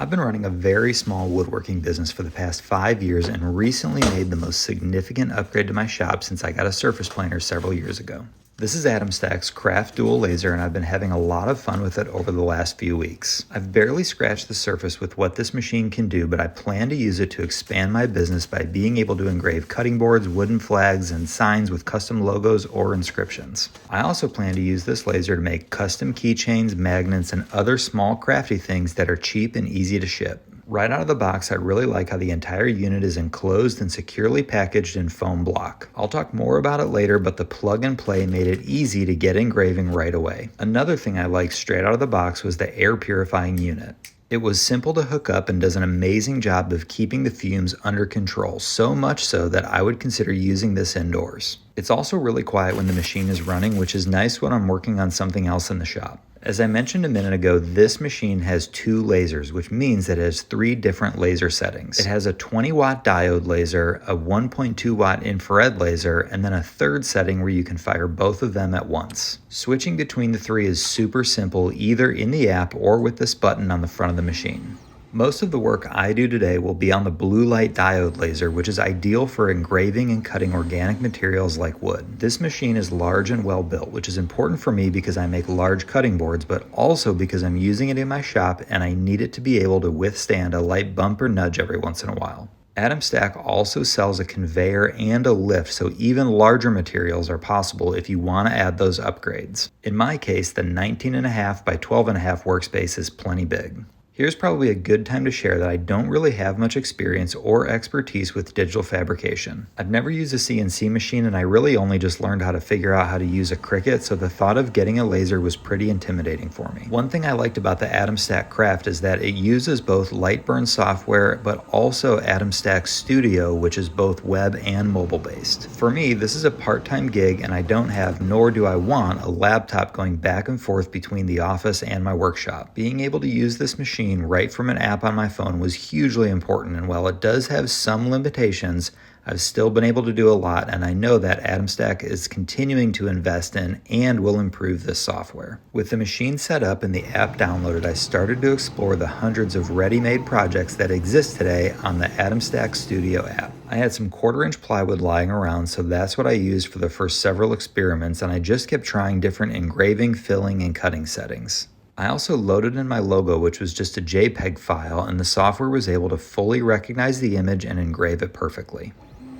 I've been running a very small woodworking business for the past 5 years and recently made the most significant upgrade to my shop since I got a surface planer several years ago. This is AtomStack's Kraft dual laser, and I've been having a lot of fun with it over the last few weeks. I've barely scratched the surface with what this machine can do, but I plan to use it to expand my business by being able to engrave cutting boards, wooden flags, and signs with custom logos or inscriptions. I also plan to use this laser to make custom keychains, magnets, and other small crafty things that are cheap and easy to ship. Right out of the box, I really like how the entire unit is enclosed and securely packaged in foam block. I'll talk more about it later, but the plug and play made it easy to get engraving right away. Another thing I liked straight out of the box was the air purifying unit. It was simple to hook up and does an amazing job of keeping the fumes under control, so much so that I would consider using this indoors. It's also really quiet when the machine is running, which is nice when I'm working on something else in the shop. As I mentioned a minute ago, this machine has 2 lasers, which means that it has 3 different laser settings. It has a 20-watt diode laser, a 1.2-watt infrared laser, and then a third setting where you can fire both of them at once. Switching between the 3 is super simple, either in the app or with this button on the front of the machine. Most of the work I do today will be on the blue light diode laser, which is ideal for engraving and cutting organic materials like wood. This machine is large and well built, which is important for me because I make large cutting boards, but also because I'm using it in my shop and I need it to be able to withstand a light bump or nudge every once in a while. AtomStack also sells a conveyor and a lift, so even larger materials are possible if you want to add those upgrades. In my case, the 19.5 by 12.5 workspace is plenty big. Here's probably a good time to share that I don't really have much experience or expertise with digital fabrication. I've never used a CNC machine and I really only just learned how to figure out how to use a Cricut, so the thought of getting a laser was pretty intimidating for me. One thing I liked about the AtomStack Kraft is that it uses both Lightburn software but also AtomStack Studio, which is both web and mobile based. For me, this is a part-time gig and I don't have, nor do I want, a laptop going back and forth between the office and my workshop. Being able to use this machine right from an app on my phone was hugely important, and while it does have some limitations, I've still been able to do a lot, and I know that AtomStack is continuing to invest in and will improve this software. With the machine set up and the app downloaded, I started to explore the hundreds of ready-made projects that exist today on the AtomStack Studio app. I had some 1/4-inch plywood lying around, so that's what I used for the first several experiments, and I just kept trying different engraving, filling, and cutting settings. I also loaded in my logo, which was just a JPEG file, and the software was able to fully recognize the image and engrave it perfectly.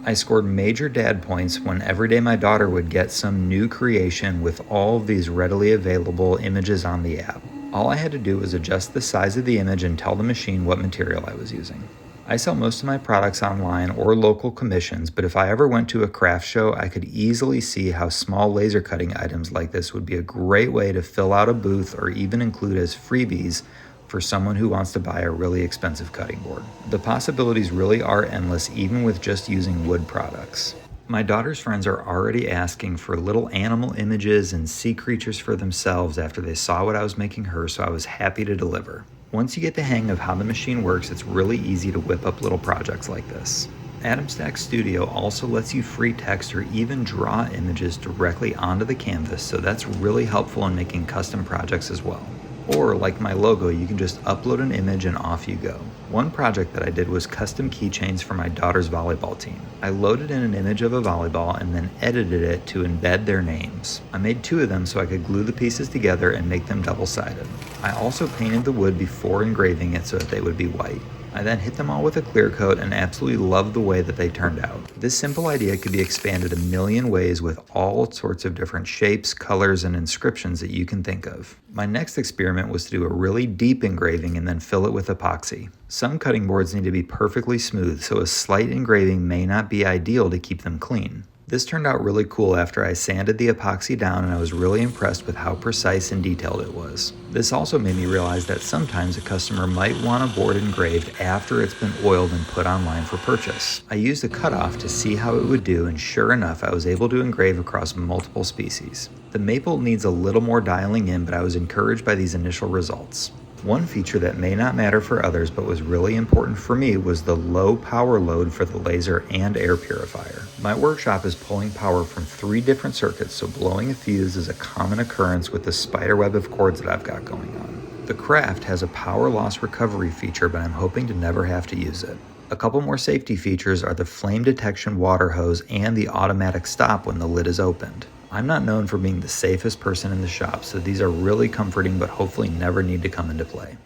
I scored major dad points when every day my daughter would get some new creation with all of these readily available images on the app. All I had to do was adjust the size of the image and tell the machine what material I was using. I sell most of my products online or local commissions, but if I ever went to a craft show, I could easily see how small laser cutting items like this would be a great way to fill out a booth or even include as freebies for someone who wants to buy a really expensive cutting board. The possibilities really are endless, even with just using wood products. My daughter's friends are already asking for little animal images and sea creatures for themselves after they saw what I was making her, so I was happy to deliver. Once you get the hang of how the machine works, it's really easy to whip up little projects like this. AtomStack Studio also lets you free text or even draw images directly onto the canvas, so that's really helpful in making custom projects as well. Or, like my logo, you can just upload an image and off you go. One project that I did was custom keychains for my daughter's volleyball team. I loaded in an image of a volleyball and then edited it to embed their names. I made 2 of them so I could glue the pieces together and make them double-sided. I also painted the wood before engraving it so that they would be white. I then hit them all with a clear coat and absolutely loved the way that they turned out. This simple idea could be expanded a million ways with all sorts of different shapes, colors, and inscriptions that you can think of. My next experiment was to do a really deep engraving and then fill it with epoxy. Some cutting boards need to be perfectly smooth, so a slight engraving may not be ideal to keep them clean. This turned out really cool after I sanded the epoxy down, and I was really impressed with how precise and detailed it was. This also made me realize that sometimes a customer might want a board engraved after it's been oiled and put online for purchase. I used a cutoff to see how it would do, and sure enough, I was able to engrave across multiple species. The maple needs a little more dialing in, but I was encouraged by these initial results. One feature that may not matter for others but was really important for me was the low power load for the laser and air purifier. My workshop is pulling power from 3 different circuits, so blowing a fuse is a common occurrence with the spider web of cords that I've got going on. The Kraft has a power loss recovery feature, but I'm hoping to never have to use it. A couple more safety features are the flame detection water hose and the automatic stop when the lid is opened. I'm not known for being the safest person in the shop, so these are really comforting but hopefully never need to come into play.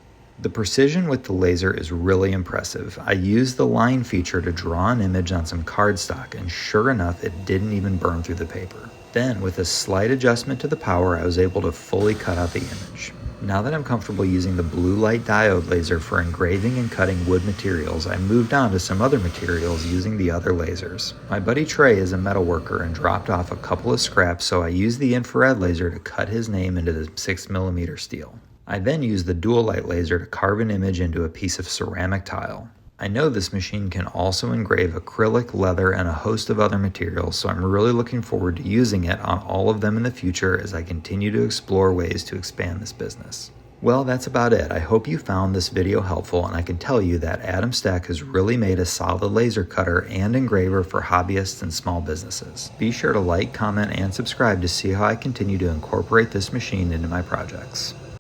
The precision with the laser is really impressive. I used the line feature to draw an image on some cardstock, and sure enough, it didn't even burn through the paper. Then, with a slight adjustment to the power, I was able to fully cut out the image. Now that I'm comfortable using the blue light diode laser for engraving and cutting wood materials, I moved on to some other materials using the other lasers. My buddy Trey is a metal worker and dropped off a couple of scraps, so I used the infrared laser to cut his name into the 6mm steel. I then used the dual light laser to carve an image into a piece of ceramic tile. I know this machine can also engrave acrylic, leather, and a host of other materials, so I'm really looking forward to using it on all of them in the future as I continue to explore ways to expand this business. Well, that's about it. I hope you found this video helpful, and I can tell you that AtomStack has really made a solid laser cutter and engraver for hobbyists and small businesses. Be sure to like, comment, and subscribe to see how I continue to incorporate this machine into my projects.